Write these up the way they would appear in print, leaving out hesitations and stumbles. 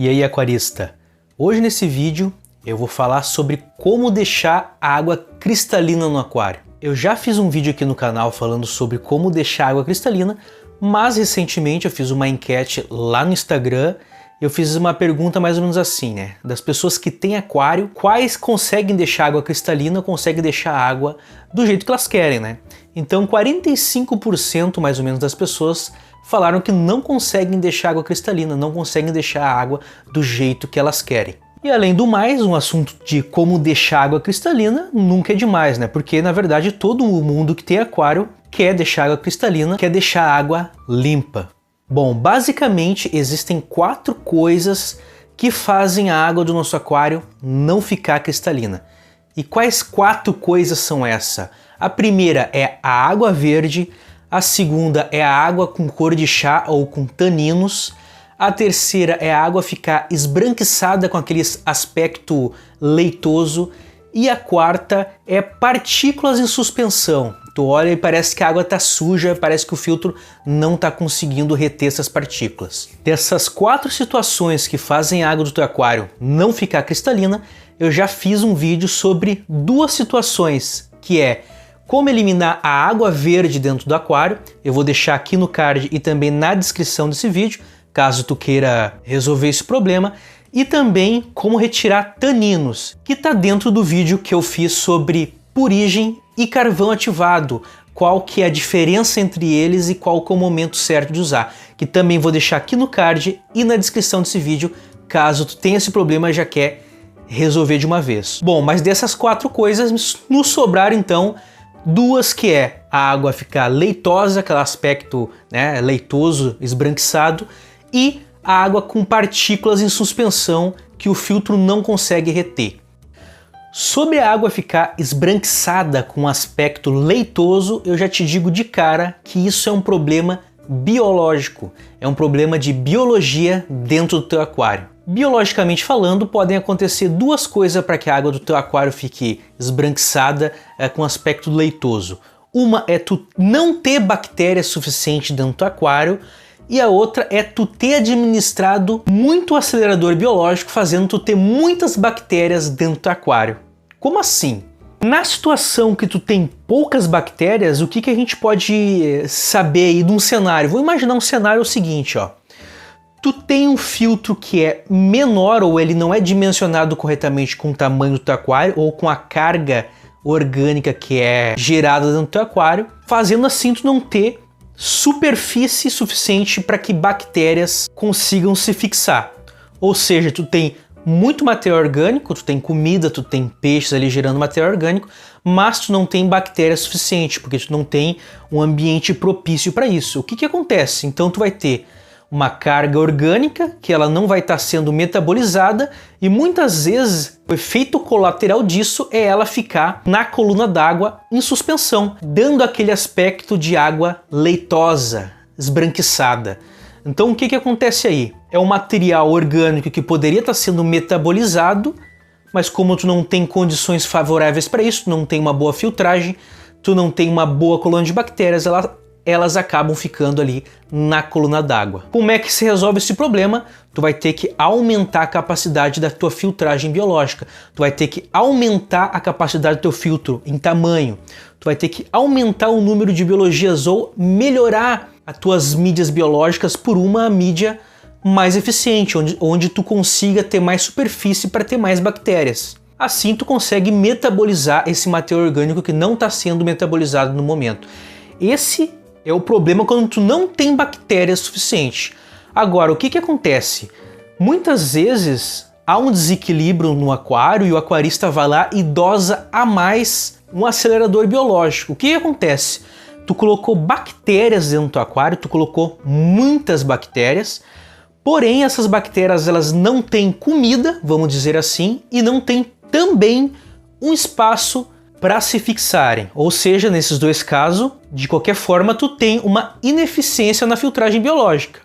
E aí, aquarista? Hoje nesse vídeo eu vou falar sobre como deixar a água cristalina no aquário. Eu já fiz um vídeo aqui no canal falando sobre como deixar a água cristalina, mas recentemente eu fiz uma enquete lá no Instagram. Eu fiz uma pergunta mais ou menos assim, né? Das pessoas que têm aquário, quais conseguem deixar água cristalina ou conseguem deixar a água do jeito que elas querem, né? Então 45% mais ou menos das pessoas falaram que não conseguem deixar água cristalina, não conseguem deixar a água do jeito que elas querem. E além do mais, um assunto de como deixar água cristalina nunca é demais, né? Porque na verdade todo mundo que tem aquário quer deixar água cristalina, quer deixar a água limpa. Bom, basicamente existem 4 coisas que fazem a água do nosso aquário não ficar cristalina. E quais 4 coisas são essas? A primeira é a água verde, a segunda é a água com cor de chá ou com taninos, a terceira é a água ficar esbranquiçada com aquele aspecto leitoso e a quarta é partículas em suspensão. Tu olha e parece que a água está suja, parece que o filtro não está conseguindo reter essas partículas. Dessas 4 situações que fazem a água do teu aquário não ficar cristalina, eu já fiz um vídeo sobre 2 situações, que é como eliminar a água verde dentro do aquário. Eu vou deixar aqui no card e também na descrição desse vídeo, caso tu queira resolver esse problema, e também como retirar taninos, que está dentro do vídeo que eu fiz sobre purigem e carvão ativado, qual que é a diferença entre eles e qual que é o momento certo de usar, que também vou deixar aqui no card e na descrição desse vídeo, caso tu tenha esse problema e já quer resolver de uma vez. Bom, mas dessas 4 coisas nos sobraram então 2, que é a água ficar leitosa, aquele aspecto, né, leitoso, esbranquiçado, e a água com partículas em suspensão que o filtro não consegue reter. Sobre a água ficar esbranquiçada com aspecto leitoso, eu já te digo de cara que isso é um problema biológico, é um problema de biologia dentro do teu aquário. Biologicamente falando, podem acontecer 2 coisas para que a água do teu aquário fique esbranquiçada com aspecto leitoso. Uma é tu não ter bactéria suficiente dentro do teu aquário, e a outra é tu ter administrado muito acelerador biológico, fazendo tu ter muitas bactérias dentro do teu aquário. Como assim? Na situação que tu tem poucas bactérias, o que a gente pode saber aí de um cenário? Vou imaginar um cenário seguinte, ó. Tu tem um filtro que é menor ou ele não é dimensionado corretamente com o tamanho do teu aquário ou com a carga orgânica que é gerada dentro do teu aquário, fazendo assim tu não ter superfície suficiente para que bactérias consigam se fixar. Ou seja, tu tem muito material orgânico, tu tem comida, tu tem peixes ali gerando material orgânico, mas tu não tem bactéria suficiente, porque tu não tem um ambiente propício para isso. O que acontece? Então tu vai ter uma carga orgânica que ela não vai estar sendo metabolizada e muitas vezes o efeito colateral disso é ela ficar na coluna d'água em suspensão, dando aquele aspecto de água leitosa, esbranquiçada. Então o que acontece aí? É um material orgânico que poderia estar sendo metabolizado, mas como tu não tem condições favoráveis para isso, tu não tem uma boa filtragem, tu não tem uma boa colônia de bactérias, elas acabam ficando ali na coluna d'água. Como é que se resolve esse problema? Tu vai ter que aumentar a capacidade da tua filtragem biológica, tu vai ter que aumentar a capacidade do teu filtro em tamanho, tu vai ter que aumentar o número de biologias ou melhorar as tuas mídias biológicas por uma mídia mais eficiente, onde tu consiga ter mais superfície para ter mais bactérias. Assim tu consegue metabolizar esse material orgânico que não está sendo metabolizado no momento. Esse é o problema quando tu não tem bactéria suficiente. Agora, o que acontece? Muitas vezes há um desequilíbrio no aquário e o aquarista vai lá e dosa a mais um acelerador biológico. O que acontece? Tu colocou bactérias dentro do teu aquário, tu colocou muitas bactérias, porém essas bactérias elas não têm comida, vamos dizer assim, e não têm também um espaço para se fixarem. Ou seja, nesses 2 casos, de qualquer forma, tu tem uma ineficiência na filtragem biológica.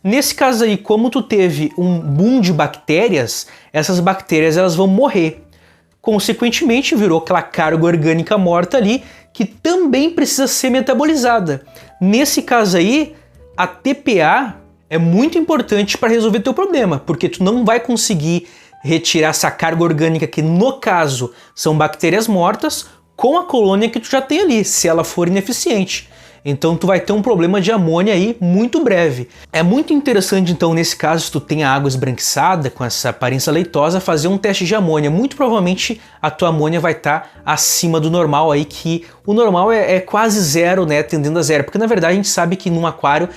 Nesse caso aí, como tu teve um boom de bactérias, essas bactérias elas vão morrer. Consequentemente, virou aquela carga orgânica morta ali, que também precisa ser metabolizada. Nesse caso aí, a TPA é muito importante para resolver teu problema, porque tu não vai conseguir retirar essa carga orgânica, que no caso são bactérias mortas, com a colônia que tu já tem ali, se ela for ineficiente. Então tu vai ter um problema de amônia aí muito breve. É muito interessante então nesse caso, se tu tem a água esbranquiçada com essa aparência leitosa, fazer um teste de amônia. Muito provavelmente a tua amônia vai estar acima do normal aí, que o normal é quase zero, né, tendendo a zero. Porque na verdade a gente sabe que num aquário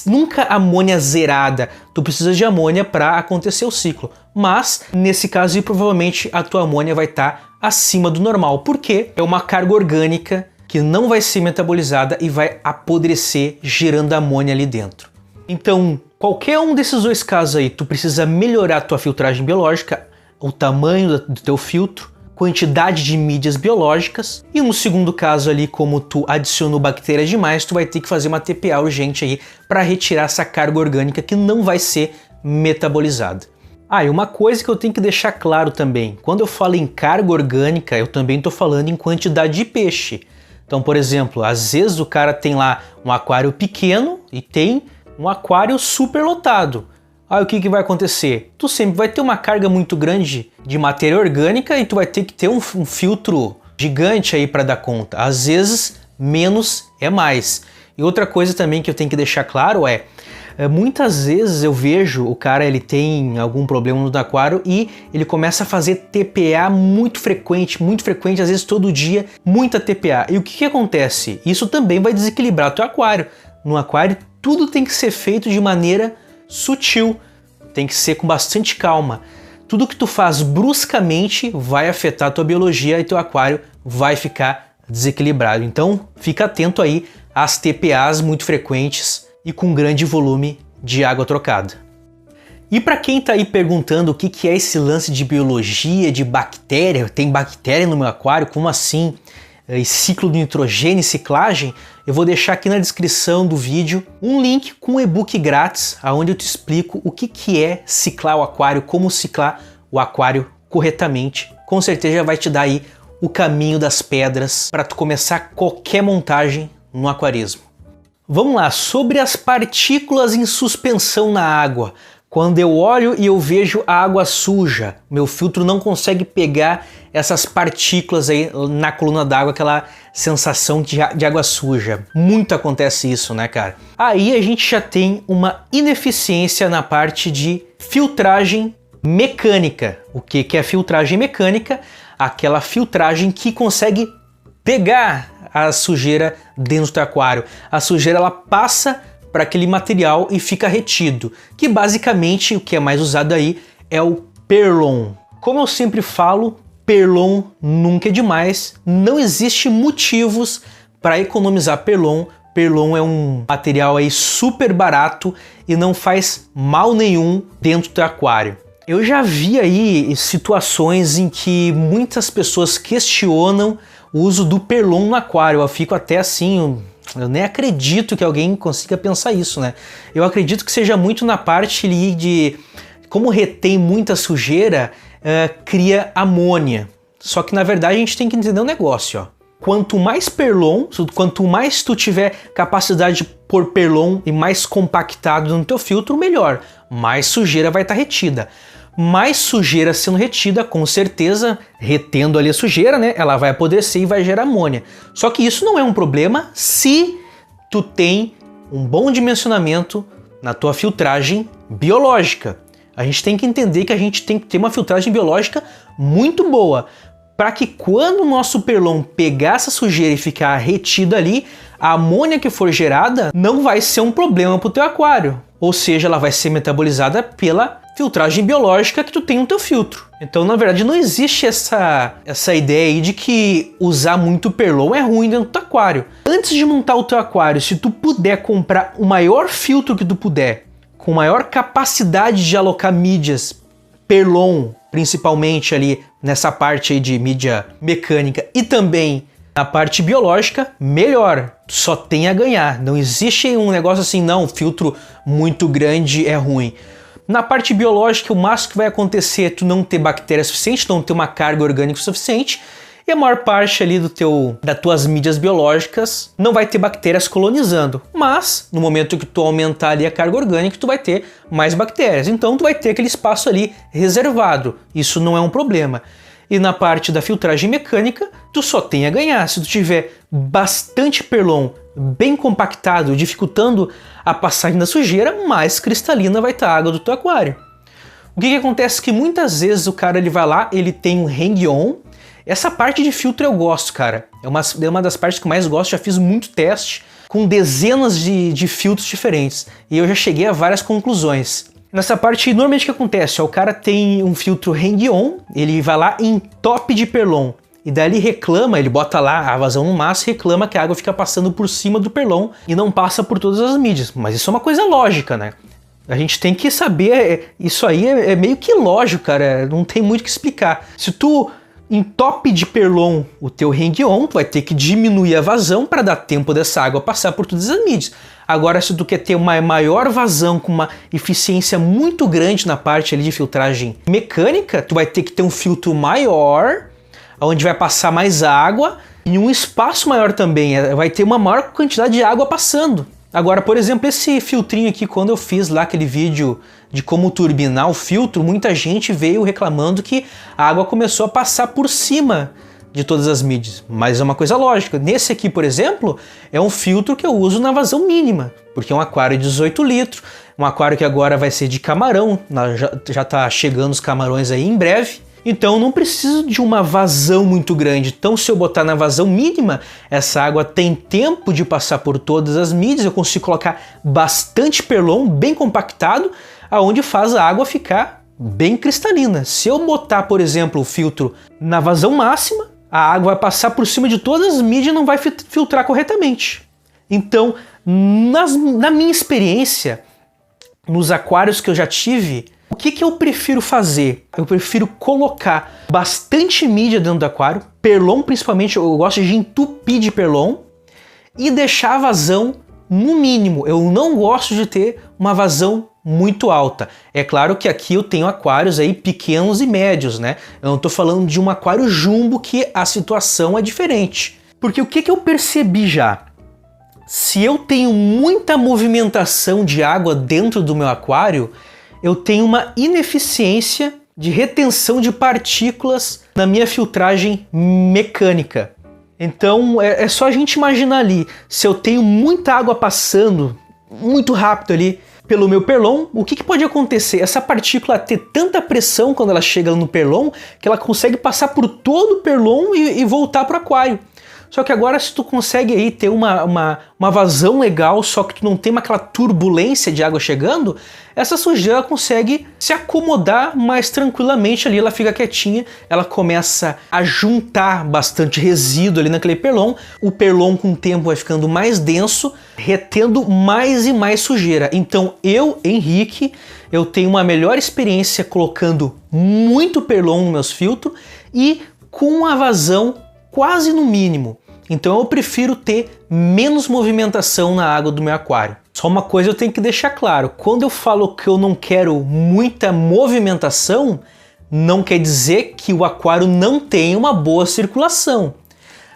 nunca amônia zerada, tu precisa de amônia para acontecer o ciclo. Mas nesse caso aí, provavelmente a tua amônia vai estar acima do normal, porque é uma carga orgânica que não vai ser metabolizada e vai apodrecer, gerando amônia ali dentro. Então, qualquer um desses dois casos aí, tu precisa melhorar a tua filtragem biológica, o tamanho do teu filtro, quantidade de mídias biológicas, e no segundo caso ali, como tu adicionou bactérias demais, tu vai ter que fazer uma TPA urgente aí para retirar essa carga orgânica que não vai ser metabolizada. Ah, e uma coisa que eu tenho que deixar claro também, quando eu falo em carga orgânica, eu também estou falando em quantidade de peixe. Então, por exemplo, às vezes o cara tem lá um aquário pequeno e tem um aquário super lotado. Aí o que vai acontecer? Tu sempre vai ter uma carga muito grande de matéria orgânica e tu vai ter que ter um filtro gigante aí para dar conta. Às vezes, menos é mais. E outra coisa também que eu tenho que deixar claro é, muitas vezes eu vejo o cara, ele tem algum problema no aquário e ele começa a fazer TPA muito frequente, às vezes todo dia, muita TPA. E o que acontece? Isso também vai desequilibrar o teu aquário. No aquário tudo tem que ser feito de maneira sutil, tem que ser com bastante calma. Tudo que tu faz bruscamente vai afetar a tua biologia e teu aquário vai ficar desequilibrado. Então fica atento aí às TPAs muito frequentes e com grande volume de água trocada. E para quem está aí perguntando o que é esse lance de biologia, de bactéria, tem bactéria no meu aquário, como assim? E ciclo de nitrogênio e ciclagem, eu vou deixar aqui na descrição do vídeo um link com um e-book grátis, onde eu te explico o que é ciclar o aquário, como ciclar o aquário corretamente. Com certeza já vai te dar aí o caminho das pedras para tu começar qualquer montagem no aquarismo. Vamos lá, sobre as partículas em suspensão na água. Quando eu olho e eu vejo a água suja, meu filtro não consegue pegar essas partículas aí na coluna d'água, aquela sensação de água suja. Muito acontece isso, né, cara? Aí a gente já tem uma ineficiência na parte de filtragem mecânica. O que é filtragem mecânica? Aquela filtragem que consegue pegar a sujeira dentro do aquário. A sujeira ela passa para aquele material e fica retido, que basicamente o que é mais usado aí é o Perlon. Como eu sempre falo, Perlon nunca é demais, não existe motivos para economizar Perlon. Perlon é um material aí super barato e não faz mal nenhum dentro do aquário. Eu já vi aí situações em que muitas pessoas questionam o uso do Perlon no aquário. Eu fico até assim, eu nem acredito que alguém consiga pensar isso, né? Eu acredito que seja muito na parte ali de como retém muita sujeira, cria amônia. Só que na verdade a gente tem que entender um negócio, ó. Quanto mais Perlon, quanto mais tu tiver capacidade de pôr Perlon e mais compactado no teu filtro, melhor. Mais sujeira vai estar retida. Mais sujeira sendo retida, com certeza, retendo ali a sujeira, né? Ela vai apodrecer e vai gerar amônia. Só que isso não é um problema se tu tem um bom dimensionamento na tua filtragem biológica. A gente tem que entender que a gente tem que ter uma filtragem biológica muito boa, para que quando o nosso Perlon pegar essa sujeira e ficar retida ali, a amônia que for gerada não vai ser um problema para o teu aquário. Ou seja, ela vai ser metabolizada pela filtragem biológica que tu tem no teu filtro. Então, na verdade, não existe essa ideia aí de que usar muito Perlon é ruim dentro do teu aquário. Antes de montar o teu aquário, se tu puder comprar o maior filtro que tu puder, com maior capacidade de alocar mídias, Perlon, principalmente ali nessa parte aí de mídia mecânica e também na parte biológica, melhor. Só tem a ganhar. Não existe um negócio assim, não, filtro muito grande é ruim. Na parte biológica, o máximo que vai acontecer é tu não ter bactéria suficiente, não ter uma carga orgânica suficiente, e a maior parte ali das tuas mídias biológicas não vai ter bactérias colonizando. Mas, no momento que tu aumentar ali a carga orgânica, tu vai ter mais bactérias. Então, tu vai ter aquele espaço ali reservado. Isso não é um problema. E na parte da filtragem mecânica, tu só tem a ganhar. Se tu tiver bastante perlon bem compactado, dificultando a passagem da sujeira, mais cristalina vai estar a água do teu aquário. O que acontece? Que muitas vezes o cara ele vai lá, ele tem um hang-on. Essa parte de filtro eu gosto, cara. É uma das partes que eu mais gosto, já fiz muito teste com dezenas de filtros diferentes. E eu já cheguei a várias conclusões. Nessa parte, normalmente o que acontece? O cara tem um filtro hang-on, ele vai lá em top de perlon. E daí ele reclama, ele bota lá a vazão no máximo e reclama que a água fica passando por cima do perlon e não passa por todas as mídias. Mas isso é uma coisa lógica, né? A gente tem que saber, isso aí é meio que lógico, cara, não tem muito o que explicar. Se tu entope de perlon o teu hang-on, tu vai ter que diminuir a vazão para dar tempo dessa água passar por todas as mídias. Agora, se tu quer ter uma maior vazão com uma eficiência muito grande na parte ali de filtragem mecânica, tu vai ter que ter um filtro maior, onde vai passar mais água e um espaço maior também, vai ter uma maior quantidade de água passando. Agora, por exemplo, esse filtrinho aqui, quando eu fiz lá aquele vídeo de como turbinar o filtro, muita gente veio reclamando que a água começou a passar por cima de todas as mídias. Mas é uma coisa lógica. Nesse aqui, por exemplo, é um filtro que eu uso na vazão mínima, porque é um aquário de 18 litros, um aquário que agora vai ser de camarão, já tá chegando os camarões aí em breve. Então eu não preciso de uma vazão muito grande. Então se eu botar na vazão mínima, essa água tem tempo de passar por todas as mídias, eu consigo colocar bastante perlon, bem compactado, aonde faz a água ficar bem cristalina. Se eu botar, por exemplo, o filtro na vazão máxima, a água vai passar por cima de todas as mídias e não vai filtrar corretamente. Então, na minha experiência, nos aquários que eu já tive, o que eu prefiro fazer? Eu prefiro colocar bastante mídia dentro do aquário, perlon principalmente, eu gosto de entupir de perlon e deixar a vazão no mínimo. Eu não gosto de ter uma vazão muito alta. É claro que aqui eu tenho aquários aí pequenos e médios, né? Eu não tô falando de um aquário jumbo que a situação é diferente. Porque o que eu percebi já? Se eu tenho muita movimentação de água dentro do meu aquário, eu tenho uma ineficiência de retenção de partículas na minha filtragem mecânica. Então é só a gente imaginar ali, se eu tenho muita água passando muito rápido ali pelo meu perlon, o que pode acontecer? Essa partícula ter tanta pressão quando ela chega no perlon que ela consegue passar por todo o perlon e voltar para o aquário. Só que agora se tu consegue aí ter uma vazão legal, só que tu não tem aquela turbulência de água chegando, essa sujeira consegue se acomodar mais tranquilamente ali, ela fica quietinha, ela começa a juntar bastante resíduo ali naquele perlon, o perlon com o tempo vai ficando mais denso, retendo mais e mais sujeira. Então eu, Henrique, eu tenho uma melhor experiência colocando muito perlon nos meus filtros e com a vazão quase no mínimo. Então eu prefiro ter menos movimentação na água do meu aquário. Só uma coisa eu tenho que deixar claro, quando eu falo que eu não quero muita movimentação, não quer dizer que o aquário não tem uma boa circulação.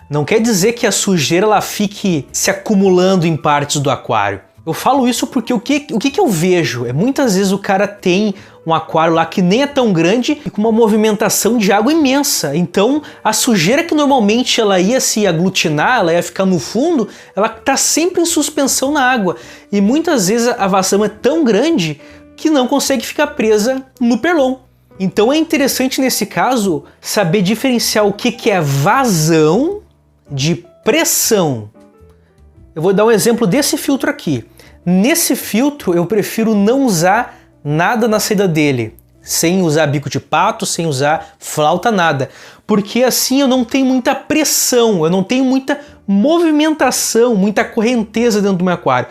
Não quer dizer que a sujeira ela fique se acumulando em partes do aquário. Eu falo isso porque o que eu vejo é muitas vezes o cara tem um aquário lá que nem é tão grande e com uma movimentação de água imensa. Então a sujeira que normalmente ela ia se aglutinar, ela ia ficar no fundo, ela está sempre em suspensão na água. E muitas vezes a vazão é tão grande que não consegue ficar presa no perlon. Então é interessante nesse caso saber diferenciar o que é vazão de pressão. Eu vou dar um exemplo desse filtro aqui. Nesse filtro eu prefiro não usar nada na saída dele, sem usar bico de pato, sem usar flauta, nada. Porque assim eu não tenho muita pressão, eu não tenho muita movimentação, muita correnteza dentro do meu aquário.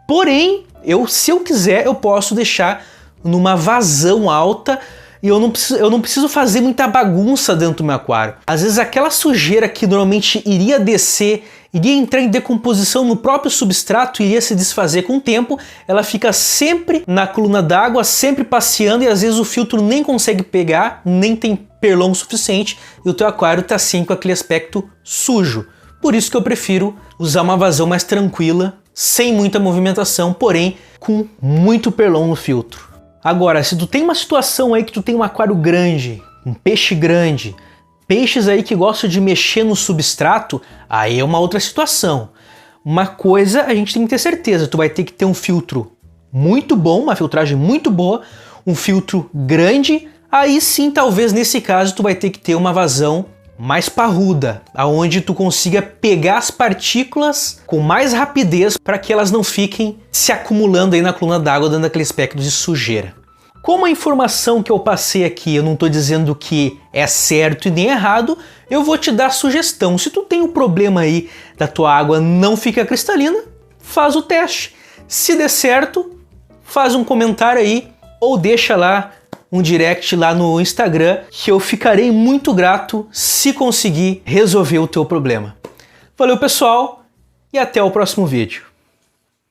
Porém, se eu quiser, eu posso deixar numa vazão alta. e eu não preciso fazer muita bagunça dentro do meu aquário. Às vezes aquela sujeira que normalmente iria descer, iria entrar em decomposição no próprio substrato, iria se desfazer com o tempo, ela fica sempre na coluna d'água, sempre passeando, e às vezes o filtro nem consegue pegar, nem tem perlon suficiente, e o teu aquário está assim com aquele aspecto sujo. Por isso que eu prefiro usar uma vazão mais tranquila, sem muita movimentação, porém com muito perlon no filtro. Agora, se tu tem uma situação aí que tu tem um aquário grande, um peixe grande, peixes aí que gostam de mexer no substrato, aí é uma outra situação. Uma coisa a gente tem que ter certeza, tu vai ter que ter um filtro muito bom, uma filtragem muito boa, um filtro grande, aí sim talvez nesse caso tu vai ter que ter uma vazão mais parruda, aonde tu consiga pegar as partículas com mais rapidez para que elas não fiquem se acumulando aí na coluna d'água, dando aquele aspecto de sujeira. Como a informação que eu passei aqui, eu não estou dizendo que é certo e nem errado, eu vou te dar sugestão. Se tu tem um problema aí da tua água não fica cristalina, faz o teste. Se der certo, faz um comentário aí ou deixa lá um direct lá no Instagram, que eu ficarei muito grato se conseguir resolver o teu problema. Valeu, pessoal, e até o próximo vídeo.